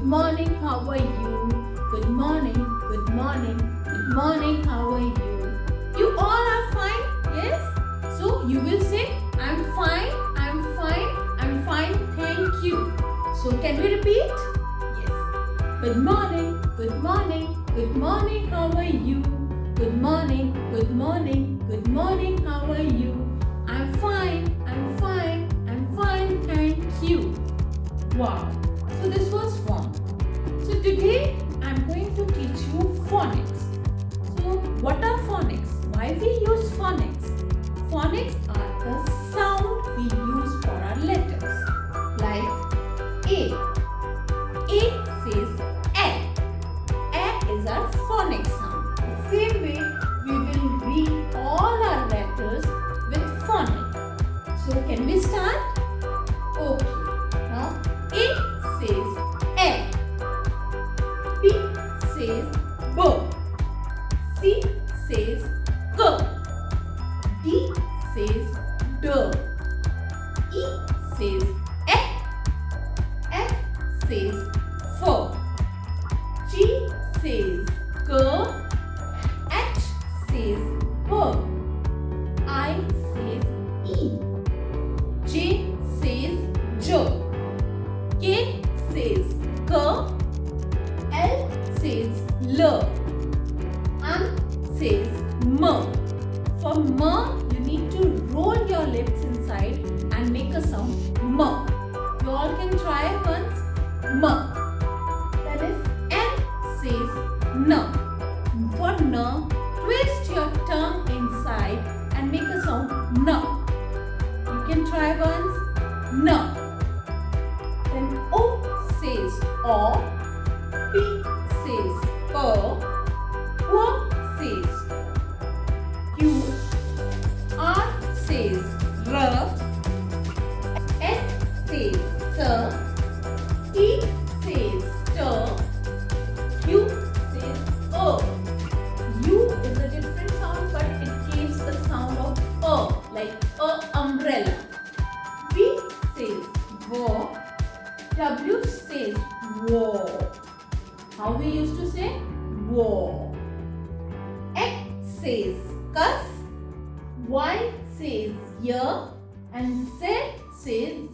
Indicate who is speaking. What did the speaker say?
Speaker 1: morning, how are you? Good morning, good morning, good morning, how are you? You all are fine, yes? So you will say, I'm fine, I'm fine, I'm fine, thank you. So can we repeat? Yes. Good morning, good morning, good morning, how are you? Good morning, good morning, good morning, how are you? I'm fine, I'm fine, I'm fine, thank you. Wow. So this was fun. So today I'm going to teach you phonics. So what are phonics? Why we use phonics? Phonics are the sound we use for our letters. Like A. A says A. A is our phonic sound. The same way we will read all our letters with phonic. So can we start? Okay. Now A says A. B says B. C says K. D says D. E says F. F says F. G says G. H says H. I says E. J says J. K says K. L says L. M says M. For M, you need to roll your lips inside and make a sound M. You all can try once. M. That is N says N. For N, twist your tongue inside and make a sound N. You can try once. N. Then O says O. P says P. Q says Q. R says R. S says S. T says T. U says O. U is a different sound, but it gives the sound of like a umbrella. V says V. W says wo. How we used to say wo. X says cuss. Y says year. And Z says